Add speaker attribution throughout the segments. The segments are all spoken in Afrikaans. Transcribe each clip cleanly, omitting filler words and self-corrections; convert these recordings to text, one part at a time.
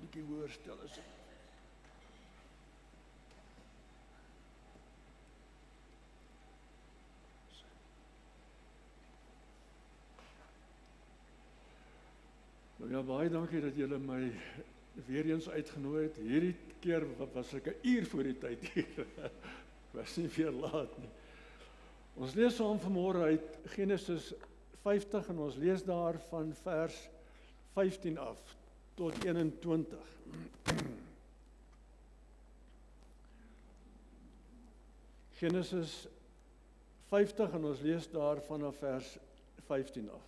Speaker 1: bietjie hoër stel as ek. Nou ja, baie dankie dat julle my weer eens uitgenooi het. Hierdie keer was ek 'n uur voor die tyd hier. Was nie weer laat nie. Ons lees saam vanmôre uit Genesis 50 en ons lees daar van vers 15 af tot 21. Genesis 50 en ons lees daar vanaf vers 15 af.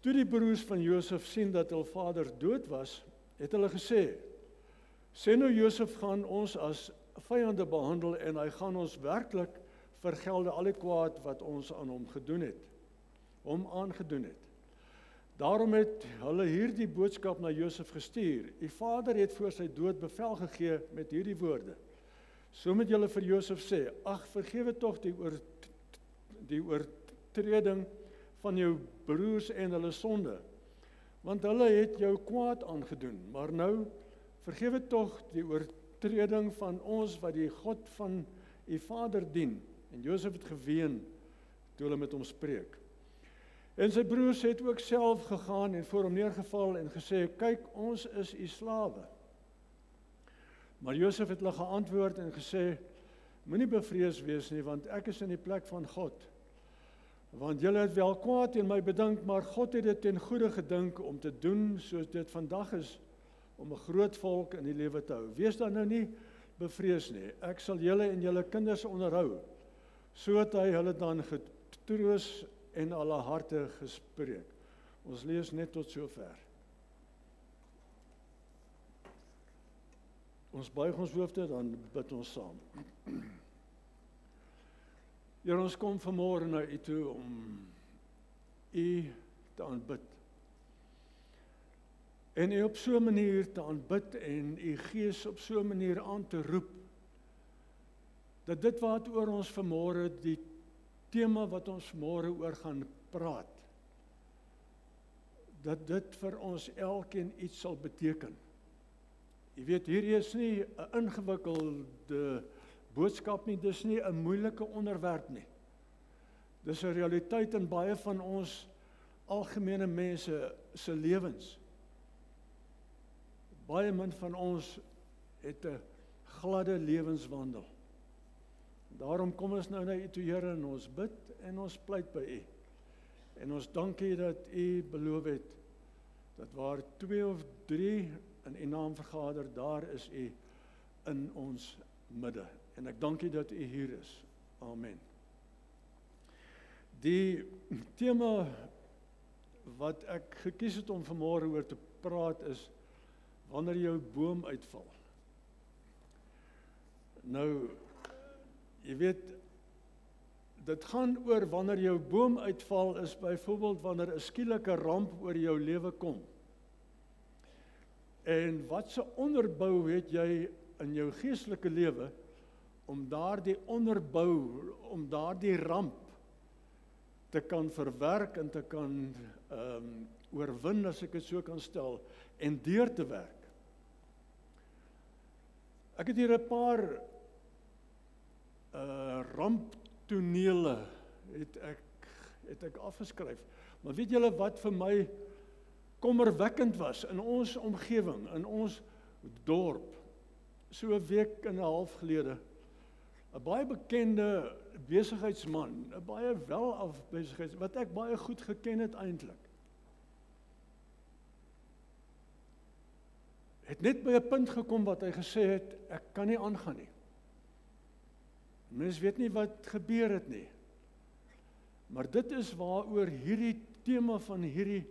Speaker 1: Toe die broers van Josef sien dat hul vader dood was, het hulle gesê, sê nou Josef gaan ons as vyande behandel en hy gaan ons werklik vergelde al die kwaad wat ons aan hom aangedoen het. Daarom het hulle hierdie boodskap na Josef gestuur. Die vader het voor sy dood bevel gegee met hierdie woorde. So moet julle vir Josef sê, ag, vergewe tog die oortreding van jou broers en hulle sonde, want hulle het jou kwaad aangedoen, maar nou vergewe tog die oortreding van ons wat die God van u vader dien. En Josef het geween toe hulle met hom spreek. En sy broers het ook self gegaan en voor hom neergeval en gesê, kyk, ons is u slawe. Maar Josef het hulle geantwoord en gesê, moenie bevrees wees nie, want ek is in die plek van God. Want julle het wel kwaad teen my bedink, maar God het dit ten goeie gedink om te doen soos dit vandag is, om 'n groot volk in die lewe te hou. Wees dan nou nie bevrees nie. Ek sal julle en julle kinders onderhou, so het hy hulle dan getroos en alle harte gespreek. Ons lees net tot sover. Ons buig ons hoofde, dan bid ons saam. Here, ons kom vanmôre na u toe om u te aanbid. En u op so 'n manier te aanbid en u gees op so 'n manier aan te roep, dat dit wat oor ons vanmôre, die tema wat ons vanmôre oor gaan praat, dat dit vir ons elkeen iets sal beteken. Jy weet, hier is nie 'n ingewikkelde boodskap nie, dis nie 'n moeilike onderwerp nie. Dis 'n realiteit in baie van ons algemene mense se lewens. Baie min van ons het 'n gladde lewenswandel. Daarom kom ons nou na u toe, Here, en ons bid en ons pleit by u. En ons dank u dat u beloof het, dat waar 2 of 3 in u naam vergader, daar is u in ons midde. En ek dank u dat u hier is. Amen. Die tema wat ek gekies het om vanmôre oor te praat is, wanneer jou boom uitval. Nou, jy weet, dit gaan oor wanneer jou boom uitval is byvoorbeeld wanneer 'n skielike ramp oor jou lewe kom. En wat se onderbou het jy in jou geestelike lewe om daardie onderbou, om daardie ramp te kan verwerk en te kan oorwin, as ek dit so kan stel, en deur te werk. Ek het hier 'n paar ramptonele het ek afgeskryf. Maar weet julle wat vir my kommerwekkend was in ons omgewing, in ons dorp, so 'n week en 'n half gelede, 'n baie bekende besigheidsman, 'n baie welaf wat ek baie goed geken het eintlik, het net by 'n punt gekom wat hy gesê het, ek kan nie aangaan nie. Mens weet nie wat gebeur het nie. Maar dit is waaroor hierdie tema van hierdie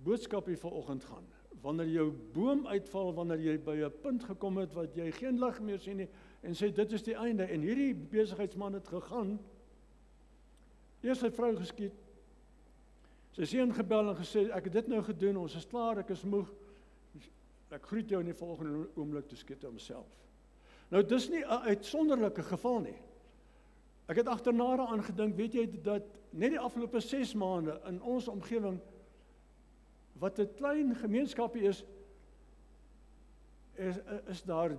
Speaker 1: boodskap hier vanoggend gaan. Wanneer jou boom uitval, wanneer jy by 'n punt gekom het wat jy geen lig meer sien nie en sê dit is die einde, en hierdie besigheidsman het gegaan, eers sy vrou geskiet, sy seun gebel en gesê, ek het dit nou gedoen, ons is klaar, ek is moeg, ek groet jou in die volgende oomblik, toe skiet hy homself. Nou, dis nie 'n uitsonderlike geval nie. Ek het agterna daaraan gedink, weet jy dat net die afgelope 6 maande in ons omgewing, wat 'n klein gemeenskapie is, is daar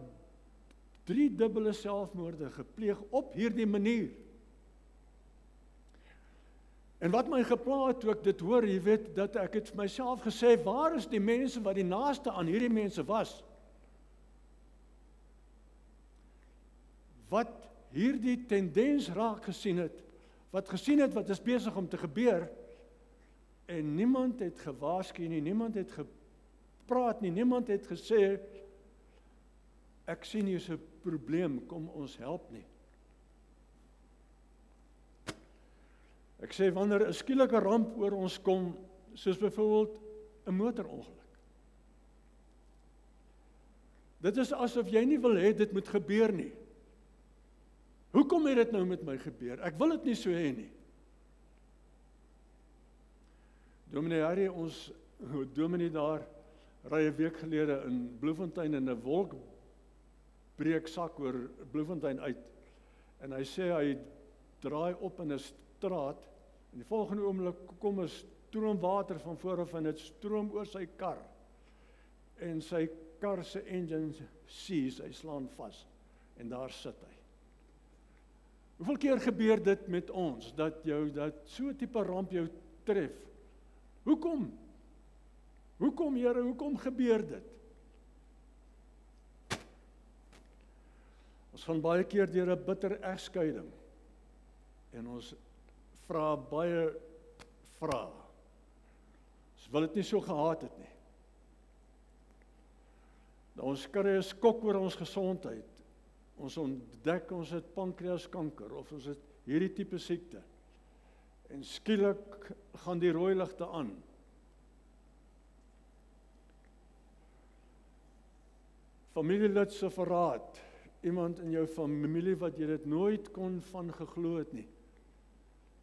Speaker 1: 3 dubbele selfmoorde gepleeg op hierdie manier. En wat my gepla het toe ek dit hoor, jy weet, dat ek het vir myself gesê, waar is die mense wat die naaste aan hierdie mense was? Wat hierdie tendens raak gesien het, wat is besig om te gebeur, en niemand het gewaarsku nie, niemand het gepraat nie, niemand het gesê, ek sien hier is 'n probleem, kom ons help nie. Ek sê, wanneer 'n skielike ramp oor ons kom, soos byvoorbeeld 'n motorongeluk. Dit is asof jy nie wil hê dit moet gebeur nie. Hoekom het dit nou met my gebeur? Ek wil dit nie so hê nie. Dominee Harry, ons dominee daar, ry 'n week gelede in Bloemfontein in 'n wolk breek sak oor Bloemfontein uit. En hy sê hy draai op in 'n straat en die volgende oomblik kom 'n stroom water van voor af en dit stroom oor sy kar. En sy kar se engine seize, hy slaan vas en daar sit hy. Hoeveel keer gebeur dit met ons dat so 'n tipe ramp jou tref? Hoekom? Hoekom, Here, hoekom gebeur dit? Ons gaan baie keer deur 'n bitter egskeiding en ons vra baie vrae. Ons wil dit nie so gehad het nie. Ons kry 'n skok oor ons gesondheid. Ons ontdek ons het pankreaskanker of ons het hierdie tipe siekte. En skielik gaan die rooi ligte aan. Familielid se verraad. Iemand in jou familie wat jy dit nooit kon van geglo het nie.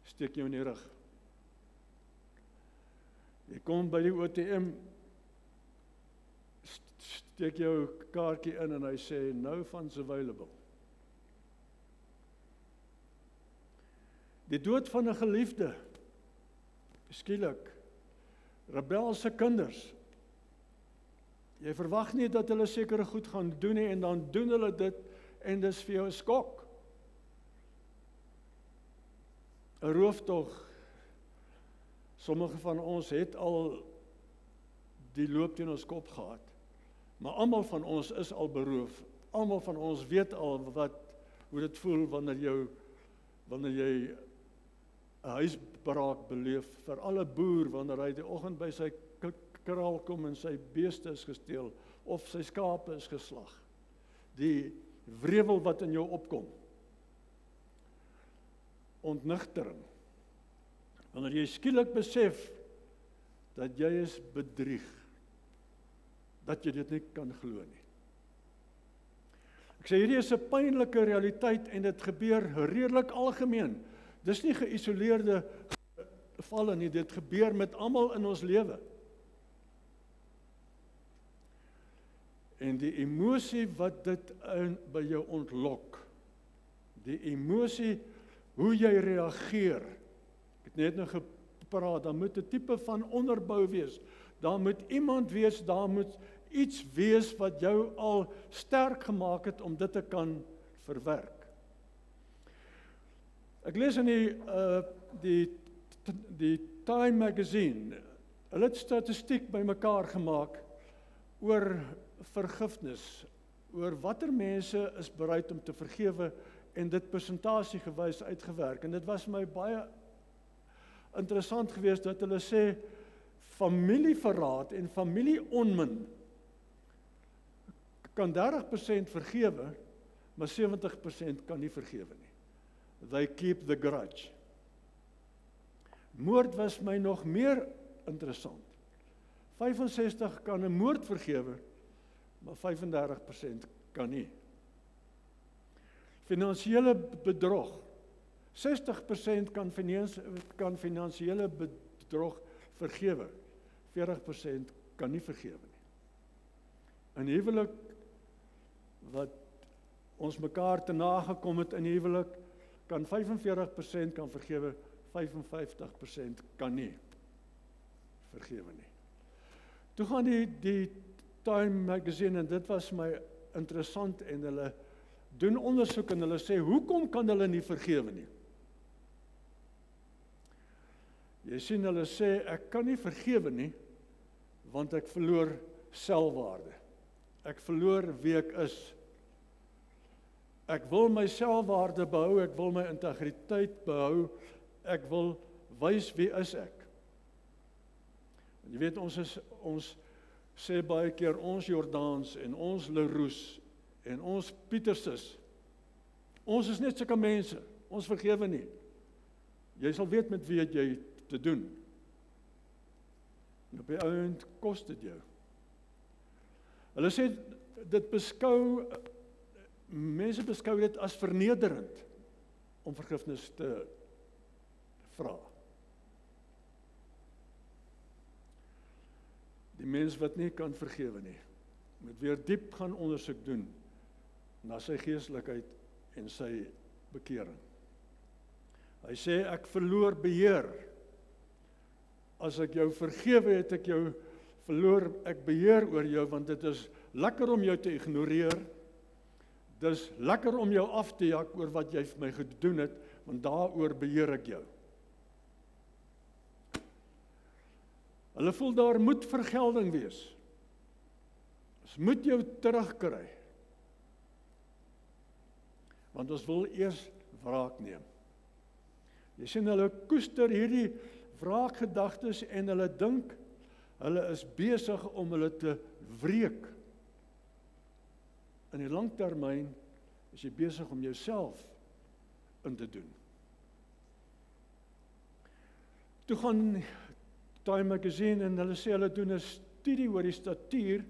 Speaker 1: Steek jou in die rug. Jy kom by die ATM, steek jou kaartjie in en hy sê, no funds available. Die dood van 'n geliefde, skielik, rebelse kinders. Jy verwag nie dat hulle sekere goed gaan doen nie en dan doen hulle dit en dis vir jou 'n skok. 'n Rooftog. Sommige van ons het al die loop teen ons kop gehad. Maar almal van ons is al beroof. Almal van ons weet al hoe dit voel wanneer jy 'n huisbraak beleef. Vir alle boer wanneer hy die oggend by sy kraal kom en sy beeste is gesteel of sy skape is geslag. Die wrevel wat in jou opkom. Ontnigtering. Wanneer jy skielik besef dat jy is bedrieg, dat jy dit nie kan glo nie. Ek sê hierdie is 'n pynlike realiteit en dit gebeur redelik algemeen. Dis nie geïsoleerde gevalle nie, dit gebeur met almal in ons lewe. En die emosie wat dit by jou ontlok, die emosie, hoe jy reageer, ek het net nou gepraat, daar moet 'n tipe van onderbou wees, daar moet iemand wees, daar moet iets wees wat jou al sterk gemaak het om dit te kan verwerk. Ek lees in die Time Magazine, hulle het statistiek bymekaar gemaak oor vergifnis, oor watter mense is bereid om te vergewe en dit persentasiegewys uitgewerk. En dit was my baie interessant geweest dat hulle sê familieverraad en familieonmin kan 30% vergewe, maar 70% kan nie vergewe nie. They keep the grudge. Moord was my nog meer interessant. 65 kan 'n moord vergewe, maar 35% kan nie. Finansiële bedrog. 60% kan finansiële bedrog vergewe. 40% kan nie vergewe nie. In huwelik wat ons mekaar te nagekom het in huwelik, kan 45% kan vergewe, 55% kan nie vergewe nie. Toe gaan die Time magazine en dit was my interessant en hulle doen ondersoek en hulle sê, hoekom kan hulle nie vergewe nie? Jy sien, hulle sê, ek kan nie vergewe nie, want ek verloor selfwaarde. Ek verloor wie ek is. Ek wil my selfwaarde behou, ek wil my integriteit behou, ek wil wys wie is ek. En jy weet, ons sê baie keer ons Jordaans en ons Leroux en ons Pieterses. Ons is net sulke mense, ons vergewe nie. Jy sal weet met wie jy te doen. En op die ouend kos dit jou. Hulle sê, mense beskou dit as vernederend om vergifnis te vra. Die mens wat nie kan vergewe nie, moet weer diep gaan ondersoek doen na sy geestelikheid en sy bekering. Hy sê, ek verloor beheer. As ek jou vergewe het, ek jou verloor, ek beheer oor jou, want dit is lekker om jou te ignoreer. Dit is lekker om jou af te jak oor wat jy vir my gedoen het, want daaroor beheer ek jou. Hulle voel daar moet vergelding wees. Ons moet jou terugkry. Want ons wil eers wraak neem. Jy sien, hulle koester hierdie wraakgedagtes en hulle dink, hulle is besig om hulle te wreek. In die langtermyn is jy besig om jouself in te doen. Toe gaan Time magazine en hulle sê hulle doen 'n studie oor die statuur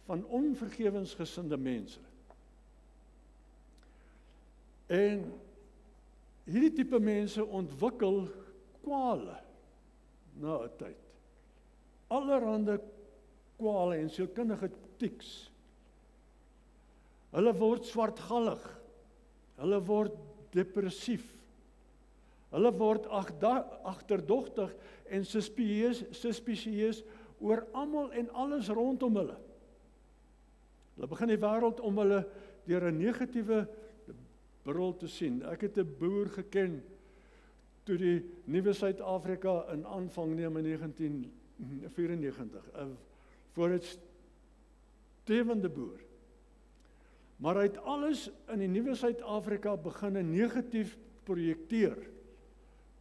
Speaker 1: van onvergewensgesinde mense. En hierdie tipe mense ontwikkel kwale na 'n tyd. Allerhande kwale en sielkundige tiks. Hulle word swartgallig. Hulle word depressief. Hulle word agterdogtig en suspisieus oor almal en alles rondom hulle. Hulle begin die wêreld om hulle deur 'n negatiewe bril te sien. Ek het 'n boer geken toe die nuwe Suid-Afrika in aanvang neem in 1994, 'n vooruitstrewende boer. Maar hy het alles in die nuwe Suid-Afrika begin negatief projekteer.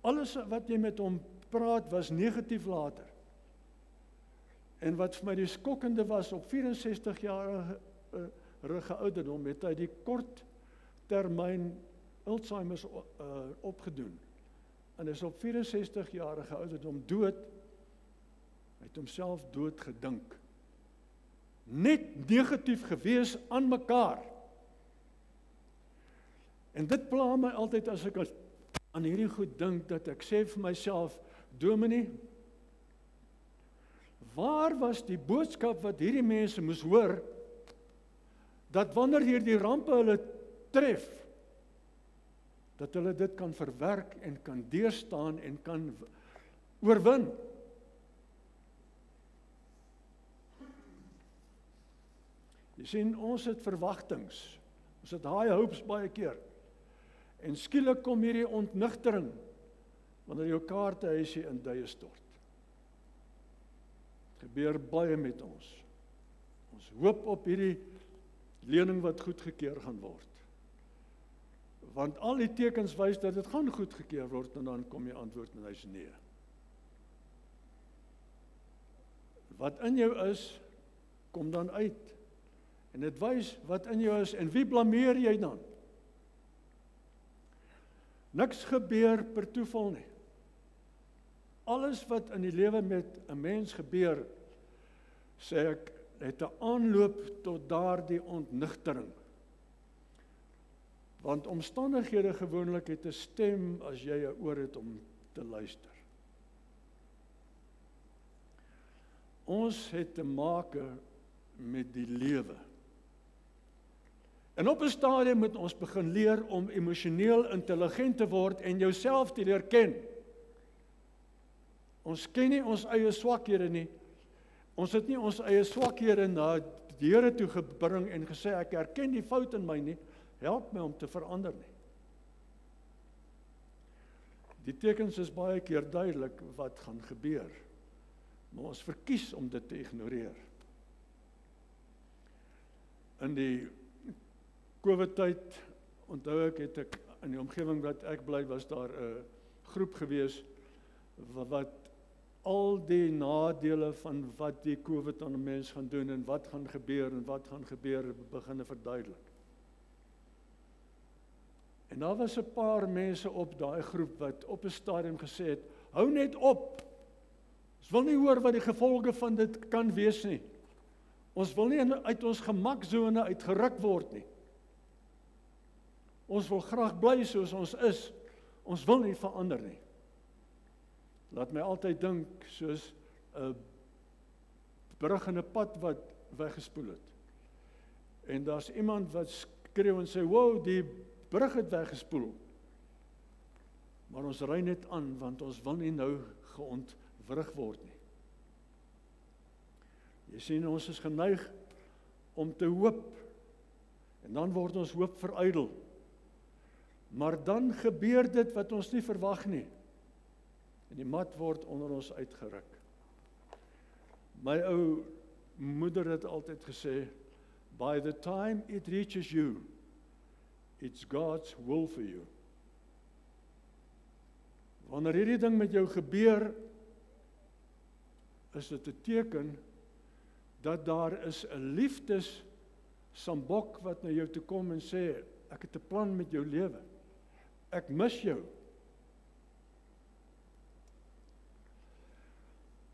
Speaker 1: Alles wat jy met hom praat was negatief later. En wat vir my die skokkende was, op 64 jarige ouderdom het hy die korttermyn Alzheimer's opgedoen. En is op 64 jarige ouderdom dood. Hy het homself dood gedink. Net negatief gewees aan mekaar. En dit pla my altyd as ek aan hierdie goed dink, dat ek sê vir myself, Dominee, waar was die boodskap wat hierdie mense moes hoor, dat wanneer hierdie rampe hulle tref, dat hulle dit kan verwerk en kan deurstaan en kan oorwin. Jy sien, ons het verwagtings, ons het high hopes baie keer, en skielik kom hierdie ontnigtering, wanneer jou kaartehuisie in duie stort. Het gebeur baie met ons. Ons hoop op hierdie lening wat goedgekeur gaan word. Want al die tekens wys dat dit gaan goedgekeur word, en dan kom jy antwoord en hy sê nee. Wat in jou is, kom dan uit. En dit wys wat in jou is, en wie blameer jy dan? Niks gebeur per toeval nie. Alles wat in die lewe met 'n mens gebeur, sê ek, het 'n aanloop tot daardie ontnigtering. Want omstandighede gewoonlik het 'n stem as jy 'n oor het om te luister. Ons het te make met die lewe. En op 'n stadium moet ons begin leer om emosioneel intelligent te word en jouself te leer ken. Ons ken nie ons eie swakhede nie. Ons het nie ons eie swakhede na die Here toe gebring en gesê, ek erken die fout in my nie, help my om te verander nie. Die tekens is baie keer duidelik wat gaan gebeur, maar ons verkies om dit te ignoreer. In die COVID-tyd, onthou ek, het ek in die omgewing wat ek bly, was daar 'n groep gewees wat al die nadele van wat die COVID aan 'n mens gaan doen en wat gaan gebeur begin verduidelik. En daar was 'n paar mense op daai groep wat op 'n stadium gesê het, hou net op. Ons wil nie hoor wat die gevolge van dit kan wees nie. Ons wil nie uit ons gemaksone uitgeruk word nie. Ons wil graag bly soos ons is. Ons wil nie verander nie. Laat my altyd dink soos 'n brug in 'n pad wat weggespoel het. En daar's iemand wat skreeu en sê, wow, die brug het weggespoel. Maar ons ry net aan, want ons wil nie nou geontwrig word nie. Jy sien, ons is geneig om te hoop, en dan word ons hoop verydel. Maar dan gebeur dit wat ons nie verwag nie, en die mat word onder ons uitgeruk. My ou moeder het altyd gesê, by the time it reaches you, it's God's will for you. Wanneer hierdie ding met jou gebeur, is dit 'n teken dat daar is 'n liefdessambok wat na jou toe kom en sê, ek het 'n plan met jou lewe. Ek mis jou.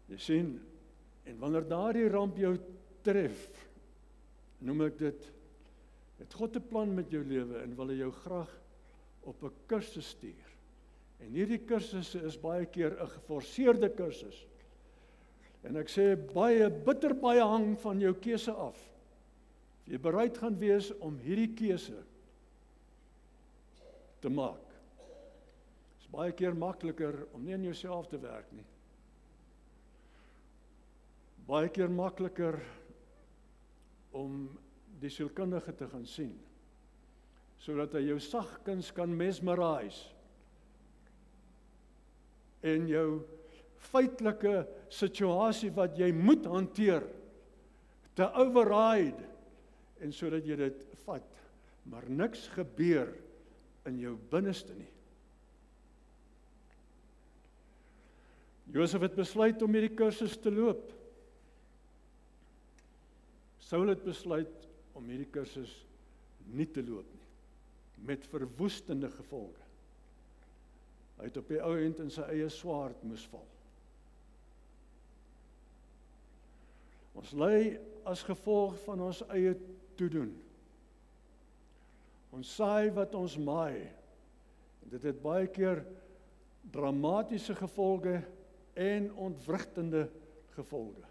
Speaker 1: Jy sien, en wanneer daardie ramp jou tref, noem ek dit, het God 'n plan met jou lewe en wil hy jou graag op 'n kursus stuur. En hierdie kursusse is baie keer 'n geforseerde kursus. En ek sê bitter baie hang van jou keuse af. Of jy bereid gaan wees om hierdie keuse te maak. Dit is baie keer makliker om nie aan jouself te werk nie. Baie keer makliker om die sielkundige te gaan sien, sodat hy jou sagkens kan mesmerise en jou feitelike situasie wat jy moet hanteer, te override, en sodat jy dit vat, maar niks gebeur in jou binneste nie. Josef het besluit om hierdie kursus te loop. Saul het besluit om hierdie kursus nie te loop nie, met verwoestende gevolge. Hy het op die ou end in sy eie swaard moes val. Ons ly as gevolg van ons eie toedoen. Ons saai wat ons maai. En dit het baie keer dramatiese gevolge en ontwrigtende gevolge.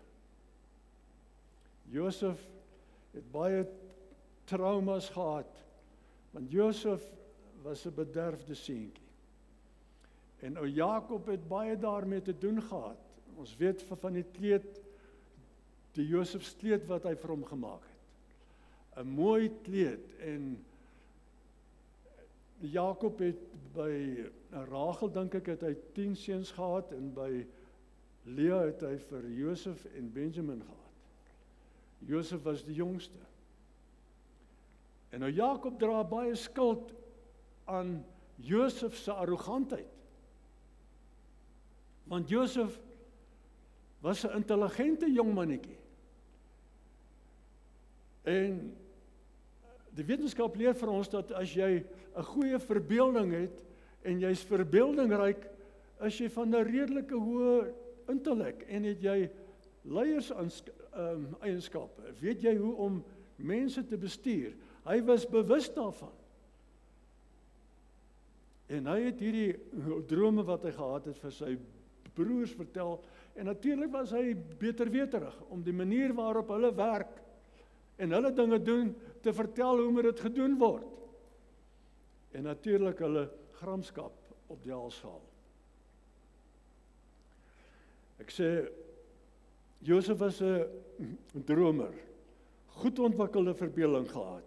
Speaker 1: Josef het baie traumas gehad, want Josef was 'n bederfde seentjie. En ou Jakob het baie daarmee te doen gehad. Ons weet van die kleed, die Josef kleed wat hy vir hom gemaak het. 'n Mooi kleed, en Jakob het by Rachel, dink ek, het hy 10 seuns gehad, en by Lea het hy vir Josef en Benjamin gehad. Josef was die jongste. En nou Jakob dra baie skuld aan Josef se arrogantheid. Want Josef was 'n intelligente jong mannetjie. En die wetenskap leer vir ons dat as jy 'n goeie verbeelding het en jy's verbeeldingryk, is jy van 'n redelike hoë intellek en het jy leierseienskappe. Weet jy hoe om mense te bestuur? Hy was bewus daarvan. En hy het hierdie drome wat hy gehad het vir sy broers vertel, en natuurlik was hy beterweterig om die manier waarop hulle werk en hulle dinge doen te vertel hoe moet dit gedoen word. En natuurlik hulle gramskap op die hals haal. Ek sê, Josef was 'n dromer, goed ontwikkelde verbeelding gehad.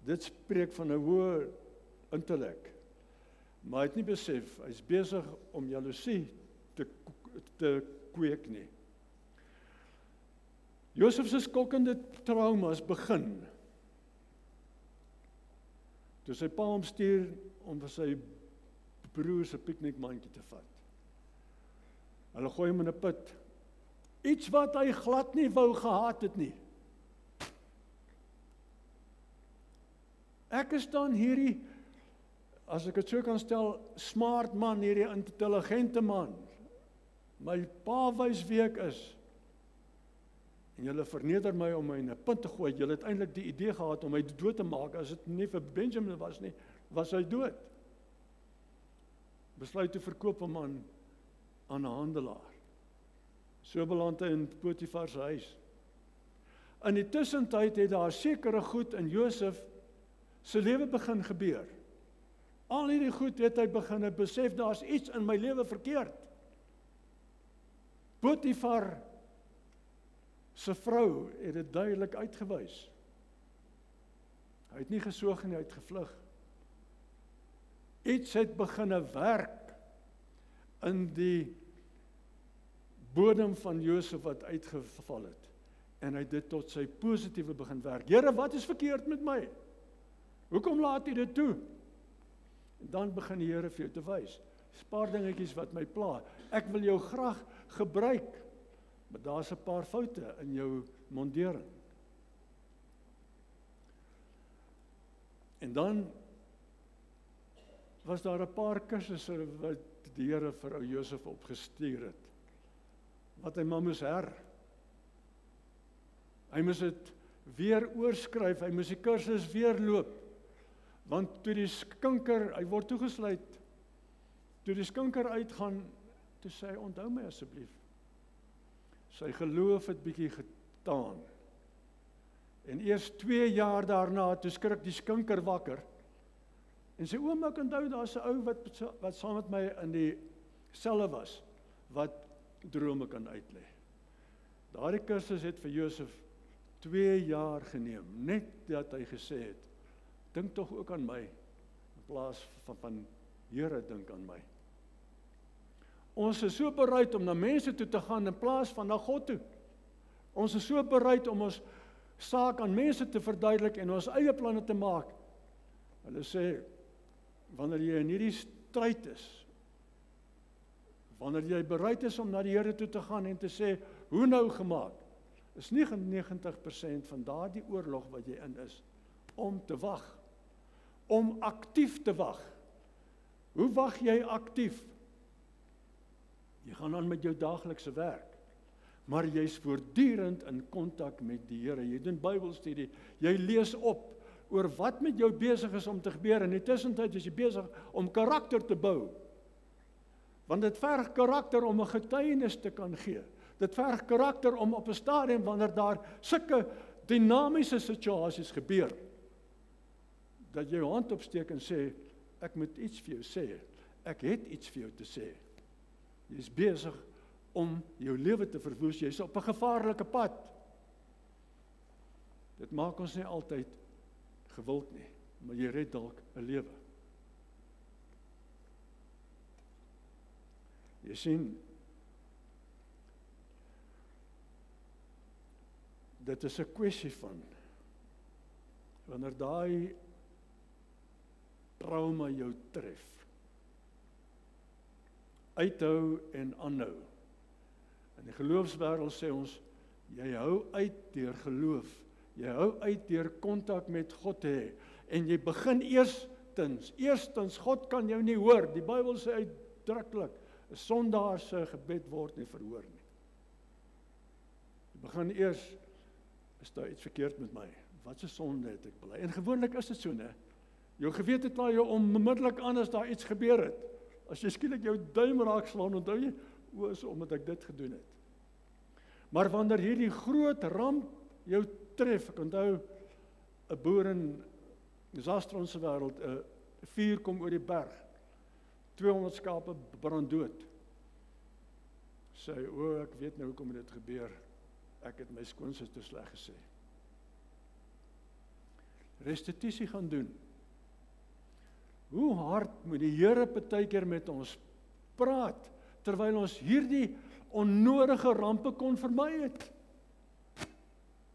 Speaker 1: Dit spreek van 'n hoë intellek. Maar hy het nie besef, hy's besig om jaloesie te kweek nie. Josef se skokkende traumas begin toe sy pa hom stuur om vir sy broer se piknikmandjie te vat. Hulle gooi hom in 'n put. Iets wat hy glad nie wou gehad het nie. Ek is dan hierdie, as ek dit so kan stel, smart man, hierdie intelligente man. My pa wys wie ek is. En julle verneder my om my in 'n punt te gooi. Julle het eintlik die idee gehad om my dood te maak. As dit nie vir Benjamin was nie, was hy dood. Besluit te verkoop hom aan 'n handelaar. So beland hy in Potifar se huis. In die tussentyd het daar sekere goed in Josef se lewe begin gebeur. Al hierdie goed het hy begin besef, daar's iets in my lewe verkeerd. Potifar se vrou het dit duidelik uitgewys. Hy het nie gesoog nie, hy het gevlug. Iets het begin werk in die bodem van Josef wat uitgeval het. En hy het dit tot sy positiewe begin werk. Here, wat is verkeerd met my? Hoekom laat U dit toe? En dan begin die Here vir jou te wys. 'n Paar dingetjies wat my pla. Ek wil jou graag gebruik, maar daar's 'n paar foute in jou mondering. En dan was daar 'n paar kursusse wat die Here vir ou Josef opgestuur het. Wat hy maar moes Hy moes dit weer oorskryf, hy moes die kursus weer loop. Want toe die skinker, hy word toegesluit, toe die skinker uitgaan, toe sê hy, onthou my asseblief. Sy geloof het bietjie getaan. En eers 2 jaar daarna, toe skrik die skinker wakker, en sê, oom, ek onthou, daar's 'n ou wat saam met my in die selle was, wat drome kan uitlê. Daardie kursus het vir Josef 2 jaar geneem, net dat hy gesê het, dink tog ook aan my, in plaas van Here, dink aan my. Ons is so bereid om na mense toe te gaan, in plaas van na God toe. Ons is so bereid om ons saak aan mense te verduidelik, en ons eie planne te maak. Hulle sê, wanneer jy in hierdie stryd is, wanneer jy bereid is om na die Here toe te gaan, en te sê, hoe nou gemaak, is 99% van daardie oorlog wat jy in is, om te wag, om aktief te wag. Hoe wag jy aktief? Jy gaan aan met jou daaglikse werk, maar jy's voortdurend in kontak met die Here. Jy doen Bybelstudie, jy lees op oor wat met jou besig is om te gebeur, en in die tussentyd is jy besig om karakter te bou. Want dit verg karakter om 'n getuienis te kan gee. Dit verg karakter om op 'n stadium, wanneer daar sulke dinamiese situasies gebeur, dat jy jou hand opsteek en sê, ek moet iets vir jou sê, ek het iets vir jou te sê. Jy is besig om jou lewe te verwoes, jy is op 'n gevaarlike pad. Dit maak ons nie altyd gewild nie, maar jy red dalk 'n lewe. Jy sien, dit is 'n kwessie van, wanneer daai trauma jou tref, uithou en aanhou. In die geloofswêreld sê ons, jy hou uit deur geloof, jy hou uit deur kontak met God te hê, en jy begin eerstens, God kan jou nie hoor, die Bybel sê uitdruklik, 'n sondaar se gebed word nie verhoor nie. Jy begin eers, is daar iets verkeerd met my? Wat 'n sonde het ek bely? En gewoonlik is dit so, né? Jou gewete kla jou onmiddellik aan as daar iets gebeur het. As jy skielik jou duim raak slaan, onthou jy, is omdat ek dit gedoen het. Maar wanneer hierdie groot ramp jou tref, ek onthou 'n boer in Zastron se wêreld, 'n vuur kom oor die berg, 200 skape brand dood. Sê, ek weet nou hoekom dit gebeur. ek het my skoonsister sleg gesê. Restituisie gaan doen. Hoe hard moet die Here partykeer met ons praat, terwyl ons hierdie onnodige rampe kon vermy het?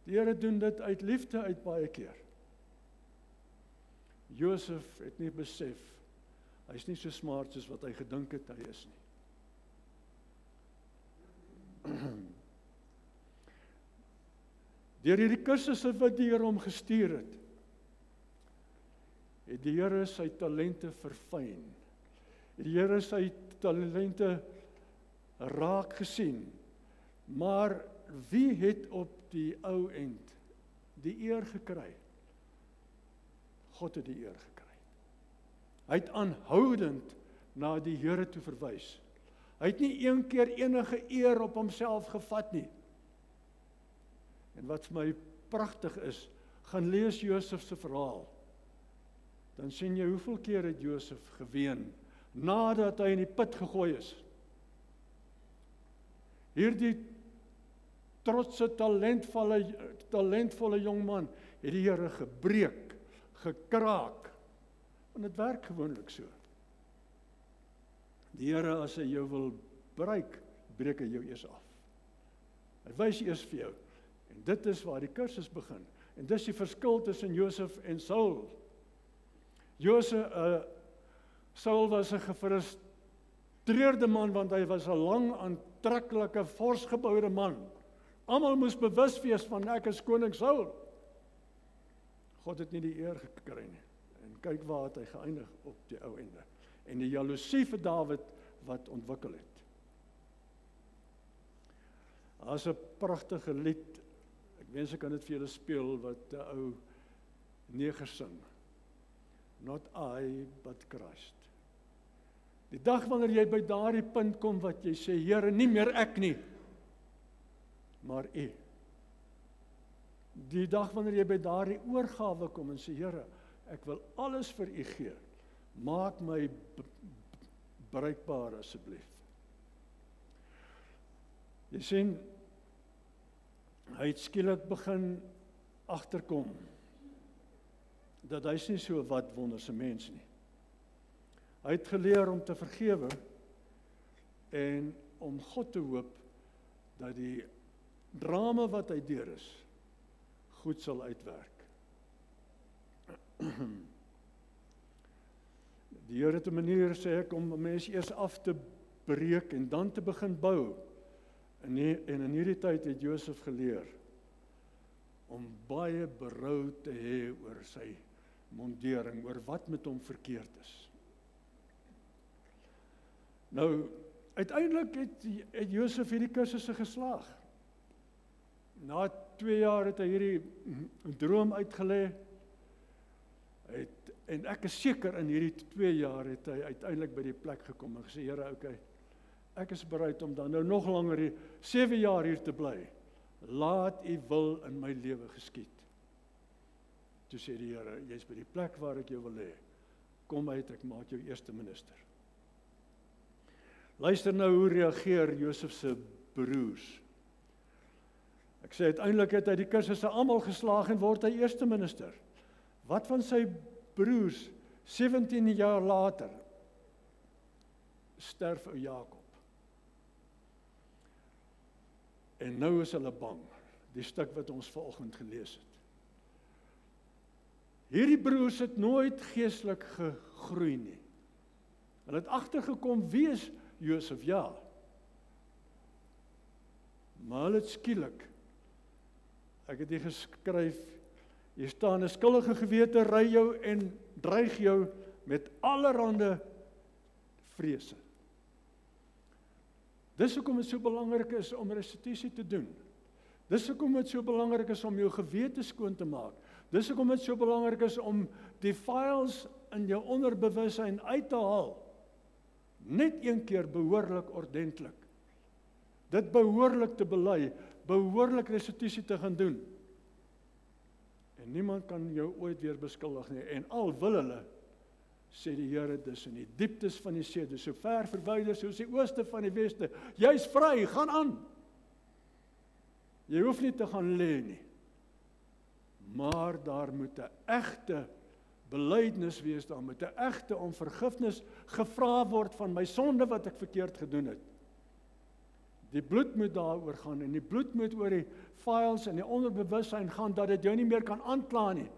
Speaker 1: Die Here doen dit uit liefde uit baie keer. Josef het nie besef, hy is nie so smart soos wat hy gedink het hy is nie. Deur hierdie kursusse wat die Here hom gestuur het die Here sy talente verfyn. Het die Here sy talente raak gesien. Maar wie het op die ou end die eer gekry? God het die eer gekry. Hy het aanhoudend na die Here toe verwys. Hy het nie een keer enige eer op homself gevat nie. En wat vir my pragtig is, gaan lees Josef se verhaal. Dan sien jy hoeveel keer het Josef geween, nadat hy in die put gegooi is. Hierdie trotse, talentvolle jong man, het die Here gebreek, gekraak. En dit werk gewoonlik so. Die Here, as hy jou wil bereik, breek hy jou eers af. Hy wys eers vir jou. En dit is waar die kursus begin. En dis die verskil tussen Josef en Saul. Saul was 'n gefrustreerde man, want hy was 'n lang, aantreklike, forsgeboude man. Almal moes bewus wees van ek is koning Saul. God het nie die eer gekry nie. En kyk waar het hy geëindig op die ou ende. En die jaloesie vir Dawid wat ontwikkel het. Daar's 'n pragtige lied, ek wens ek kan dit vir julle speel, wat 'n ou neger sing. Not I, but Christ. Die dag wanneer jy by daardie punt kom wat jy sê, Here, nie meer ek nie, maar U. Die dag wanneer jy by daardie oorgawe kom en sê, Here, ek wil alles vir U gee, maak my bruikbaar asseblief. Jy sien, hy het skielik begin agterkom, dat hy is nie so wat wonderse mens nie. Hy het geleer om te vergewe en om God te hoop dat die drama wat hy deur is, goed sal uitwerk. Die Here het 'n manier, sê ek, om 'n mens eers af te breek en dan te begin bou. En in hierdie tyd het Josef geleer om baie berou te hê oor sy mondering, oor wat met hom verkeerd is. Nou, uiteindelik het Josef hierdie kursusse geslaag. Na 2 jaar het hy hierdie droom uitgelê. En ek is seker in hierdie 2 jaar het hy uiteindelik by die plek gekom en gesê, Here, okay, ek is bereid om dan nou nog langer 7 jaar hier te bly. Laat U wil in my lewe geskied. Toe sê die Here, jy's by die plek waar ek jou wil hê. Kom uit, ek maak jou eerste minister. Luister nou hoe reageer Josef se broers. Ek sê uiteindelik het hy die kursusse almal geslaag en word hy eerste minister. Wat van sy broers 17 jaar later? Sterf ou Jakob. En nou is hulle bang, die stuk wat ons vanoggend gelees het. Hierdie broers het nooit geestelik gegroei nie. Hulle het agtergekom wie is Josef, ja. Maar hulle het skielik, ek het hier geskryf, hier staan 'n skuldige gewete ry jou en dreig jou met allerhande vrese. Dis hoekom dit so belangrik is om restituisie te doen. Dis hoekom dit so belangrik is om jou gewete skoon te maak. Dis hoekom dit so belangrik is om die files in jou onderbewussyn uit te haal. Net een keer behoorlik ordentlik. Dit behoorlik te bely, behoorlik restituisie te gaan doen. En niemand kan jou ooit weer beskuldig nie. En al wil hulle, sê die Here, dis in die dieptes van die see, dis so ver verwyder soos die ooste van die weste. Jy's vry, gaan aan. Jy hoef nie te gaan lê nie. Maar daar moet 'n egte belydenis wees, daar moet 'n egte om vergifnis gevra word van my sonde wat ek verkeerd gedoen het. Die bloed moet daaroor gaan en die bloed moet oor die files en die onderbewussyn gaan dat dit jou nie meer kan aankla nie.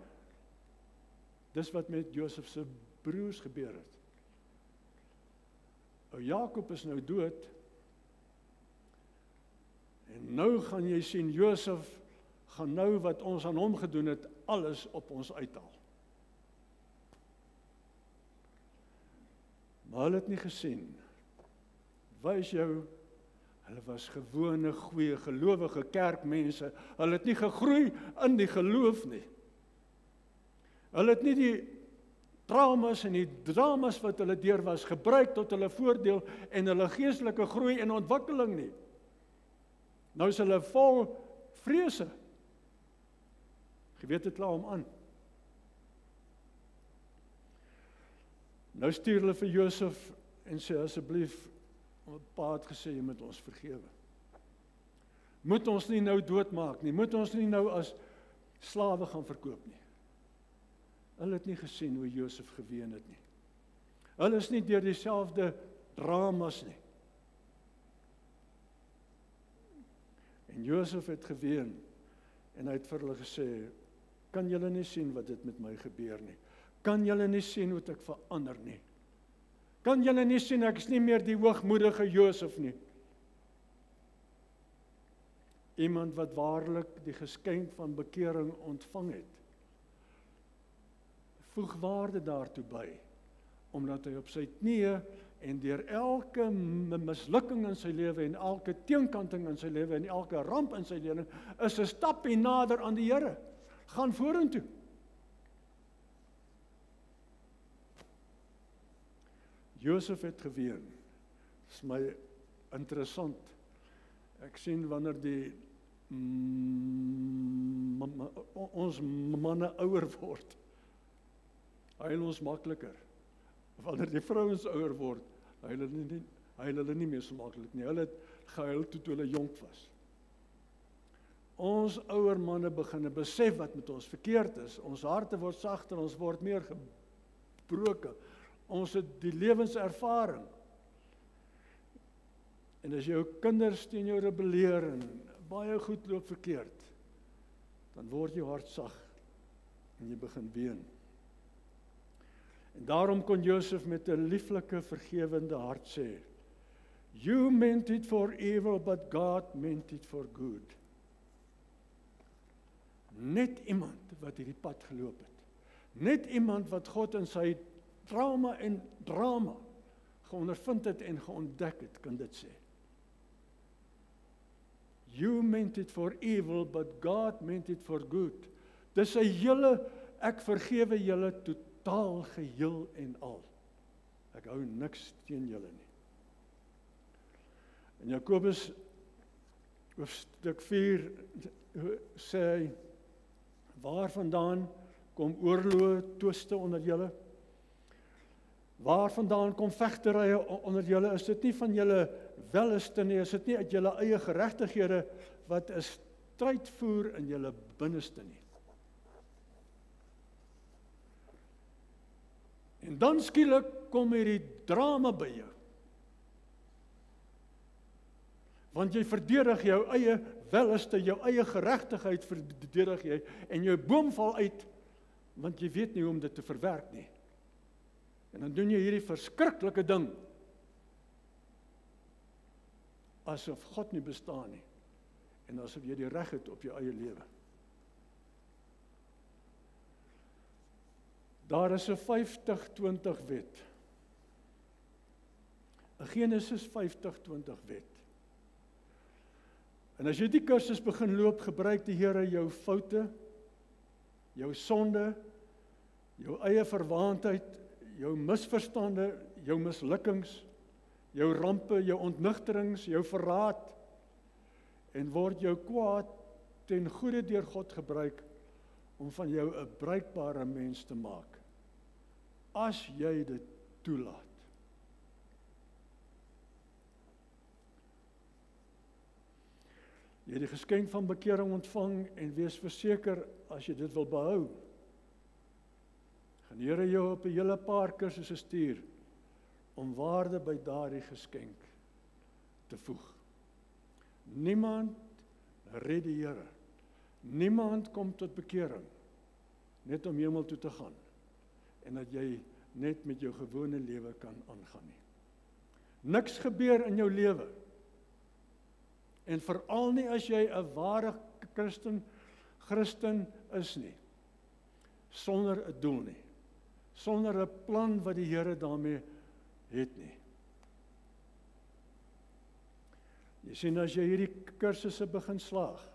Speaker 1: Dis wat met Josef se broers gebeur het. Jakob is nou dood en nou gaan jy sien Josef gaan nou wat ons aan hom gedoen het alles op ons uithaal. Maar hulle het nie gesien. Wys jou, hulle was gewone, goeie, gelowige kerkmense. Hulle het nie gegroei in die geloof nie. Hulle het nie die traumas en die dramas wat hulle deur was gebruik tot hulle voordeel en hulle geestelike groei en ontwikkeling nie. Nou is hulle vol vrese. Gewete kla hom aan. Nou stuur hulle vir Josef en sê asseblief, pa het gesê jy moet ons vergewe. Moet ons nie nou doodmaak nie, moet ons nie nou as slawe gaan verkoop nie. Hulle het nie gesien hoe Josef geween het nie. Hulle is nie deur dieselfde dramas nie. En Josef het geween en hy het vir hulle gesê, kan julle nie sien wat dit met my gebeur nie? Kan julle nie sien hoe ek verander nie? Kan julle nie sien ek is nie meer die hoogmoedige Josef nie? Iemand wat waarlik die geskenk van bekering ontvang het, voeg waarde daartoe by, omdat hy op sy knieë en deur elke mislukking in sy lewe en elke teenkanting in sy lewe en elke ramp in sy lewe is 'n stapie nader aan die Here. Gaan vorentoe. Josef het geween. Dit is my interessant. Ek sien wanneer die ons manne ouer word, huil ons makliker. Wanneer die vrouens ouer word, huil hulle nie meer so maklik nie. Hulle het gehuil toe hulle jonk was. Ons ouer manne begin besef wat met ons verkeerd is. Ons harte word sagter, ons word meer gebroken. Ons het die lewenservaring. En as jou kinders teen jou rebelleer en baie goed loop verkeerd, dan word jou hart sag en jy begin ween. En daarom kon Josef met 'n lieflike, vergewende hart sê, "You meant it for evil, but God meant it for good." Net iemand wat hierdie pad geloop het. Net iemand wat God in sy trauma en drama geondervind het en geontdek het, kan dit sê. You meant it for evil, but God meant it for good. Dis 'n hele, ek vergewe julle totaal geheel en al. Ek hou niks teen julle nie. In Jakobus hoofstuk 4 sê hy, waar vandaan kom oorloë, twiste onder julle? Waar vandaan kom vegterye onder julle? Is dit nie van julle welliste nie? Is dit nie uit julle eie geregtighede wat 'n stryd voer in julle binneste nie? En dan skielik kom hierdie drama by jou. Want jy verdedig jou eie welliste, jou eie geregtigheid verdedig jy, en jou boom val uit, want jy weet nie hoe om dit te verwerk nie. En dan doen jy hierdie verskriklike ding, asof God nie bestaan nie, en asof jy die reg het op jou eie lewe. Daar is 'n 50-20 wet. 'n Genesis 50-20 wet. En as jy die kursus begin loop, gebruik die Here jou foute, jou sonde, jou eie verwaandheid, jou misverstande, jou mislukkings, jou rampe, jou ontnigterings, jou verraad, en word jou kwaad ten goeie deur God gebruik om van jou 'n bruikbare mens te maak, as jy dit toelaat. Jy het die geskenk van bekering ontvang en wees verseker as jy dit wil behou. Gaan die Here jou op 'n hele paar kursusse stuur om waarde by daardie geskenk te voeg. Niemand red die Here. Niemand kom tot bekering net om hemel toe te gaan en dat jy net met jou gewone lewe kan aangaan nie. Niks gebeur in jou lewe en veral nie as jy 'n ware Christen is nie, sonder 'n doel nie, sonder 'n plan wat die Here daarmee het nie. Jy sien, as jy hierdie kursusse begin slaag,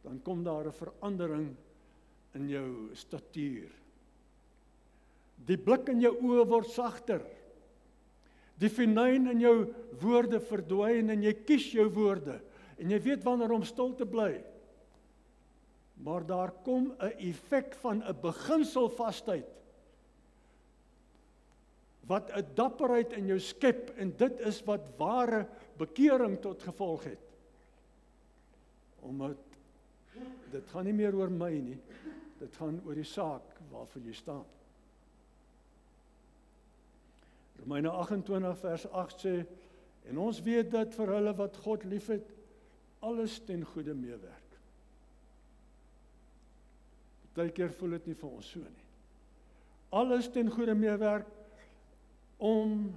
Speaker 1: dan kom daar 'n verandering in jou statuur. Die blik in jou oë word sagter. Die venyn in jou woorde verdwyn en jy kies jou woorde en jy weet wanneer om stil te bly. Maar daar kom 'n effek van 'n beginselvasheid wat 'n dapperheid in jou skep en dit is wat ware bekering tot gevolg het. Omdat dit gaan nie meer oor my nie, dit gaan oor die saak waarvoor jy staan. Romeine 28 vers 8 sê, en ons weet dat vir hulle wat God liefhet, alles ten goeie meewerk. Partykeer voel dit nie vir ons so nie. Alles ten goeie meewerk om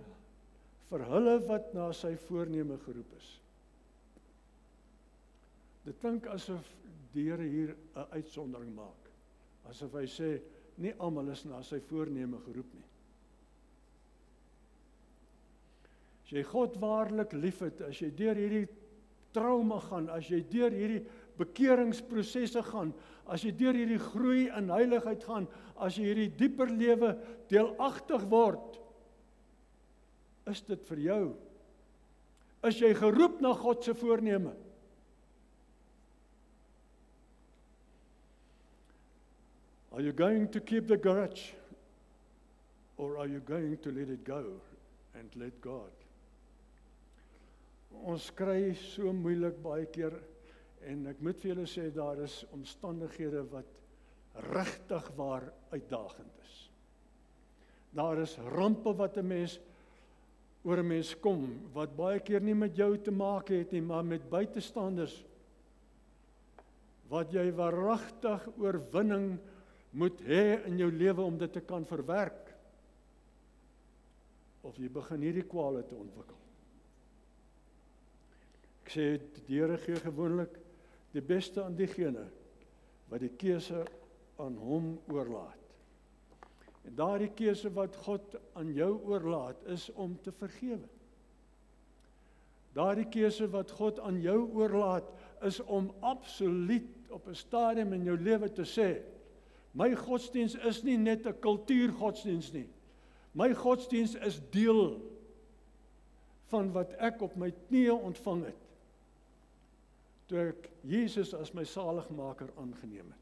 Speaker 1: vir hulle wat na sy voorneme geroep is. Dit klink asof die Here hier 'n uitsondering maak. Asof hy sê, nie almal is na sy voorneme geroep nie. As jy God waarlik liefhet, as jy deur hierdie trauma gaan, as jy deur hierdie bekeringsprosesse gaan, as jy deur hierdie groei in heiligheid gaan, as jy hierdie dieper lewe deelagtig word, is dit vir jou? Is jy geroep na God se voorneme? Are you going to keep the grudge? Or are you going to let it go and let God? Ons kry so moeilik baie keer en ek moet vir julle sê daar is omstandighede wat regtig waar uitdagend is. Daar is rampe wat 'n mens oor 'n mens kom wat baie keer nie met jou te maak het nie, maar met buitestanders wat jy waaragtig oorwinning moet hê in jou lewe om dit te kan verwerk. Of jy begin hierdie kwale te ontwikkel. Ek sê, die Here gee gewoonlik die beste aan diegene wat die keuse aan hom oorlaat. En daardie keuse wat God aan jou oorlaat is om te vergewe. Daardie keuse wat God aan jou oorlaat is om absoluut op 'n stadium in jou lewe te sê, my godsdiens is nie net 'n kultuurgodsdiens nie. My godsdiens is deel van wat ek op my knieë ontvang het, toe ek Jesus as my saligmaker aangeneem het.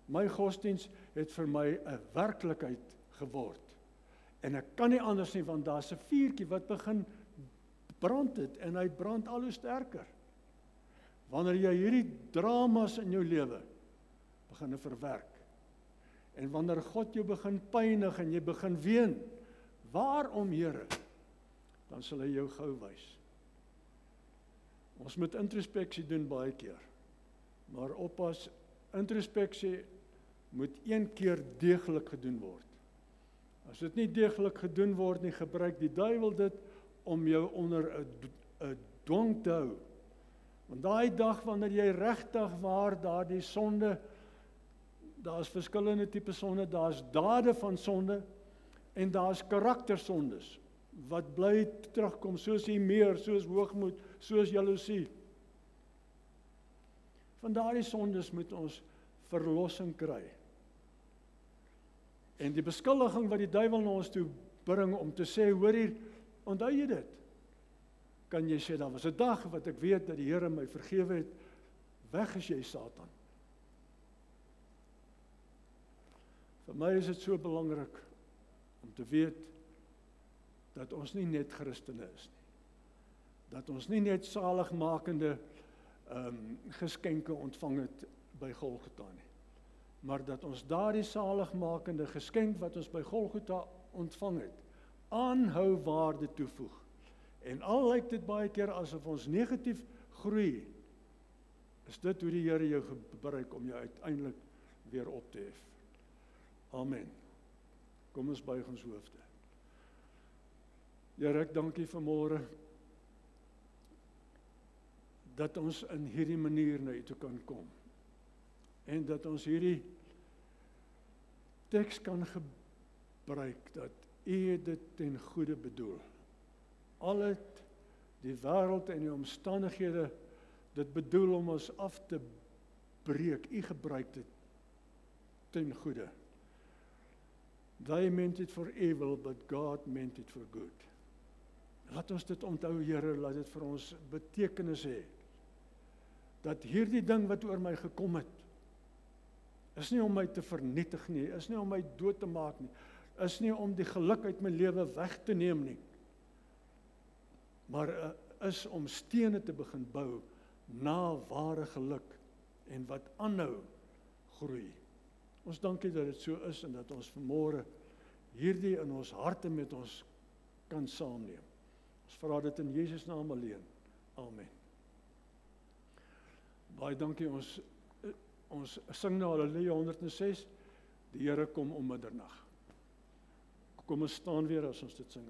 Speaker 1: My godsdiens het vir my 'n werklikheid geword. En ek kan nie anders nie, want daar's 'n vuurtjie wat begin brand het, en hy brand al hoe sterker. Wanneer jy hierdie dramas in jou lewe begin verwerk, en wanneer God jou begin pynig en jy begin ween, waarom Here, dan sal hy jou gou wys. Ons moet introspeksie doen baie keer, maar oppas, introspeksie moet een keer deeglik gedoen word. As dit nie deeglik gedoen word nie, gebruik die duiwel dit om jou onder 'n dwang te hou. Want daai dag wanneer jy regtig waar daardie sonde, daar's verskillende tipe sonde, daar's dade van sonde en daar's karaktersondes wat bly terugkom, soos meer, soos hoogmoed, soos jaloesie. Van daardie sondes moet ons verlossing kry. En die beskuldiging wat die duiwel na ons toe bring om te sê, hoor hier, onthou jy dit? Kan jy sê, daar was 'n dag wat ek weet dat die Here my vergewe het, weg is jy Satan. Vir my is dit so belangrik om te weet dat ons nie net Christene is nie. dat ons nie net saligmakende geskenke ontvang het by Golgotha nie, maar dat ons daardie saligmakende geskenk wat ons by Golgotha ontvang het, aanhou waarde toevoeg. En al lyk dit baie keer asof ons negatief groei, is dit hoe die Here jou gebruik om jou uiteindelik weer op te hef. Amen. Kom ons buig ons hoofde. Here, ek dank U vanmôre dat ons in hierdie manier na U toe kan kom. En dat ons hierdie teks kan gebruik, dat U dit ten goeie bedoel. Al het die wêreld en die omstandighede dit bedoel om ons af te breek, U gebruik dit ten goeie. They meant it for evil, but God meant it for good. Laat ons dit onthou, Here, laat dit vir ons betekenis hê. Dat hierdie ding wat oor my gekom het, is nie om my te vernietig nie, is nie om my dood te maak nie, is nie om die geluk uit my lewe weg te neem nie, maar is om stene te begin bou na ware geluk en wat aanhou groei. Ons dankie dat dit so is en dat ons vanmôre hierdie in ons harte met ons kan saamneem. Ons vra dit in Jesus naam alleen. Amen. Baie dankie, ons sing nou Halleluja 106, die Here kom om middernag. Kom ons staan weer as ons dit sing.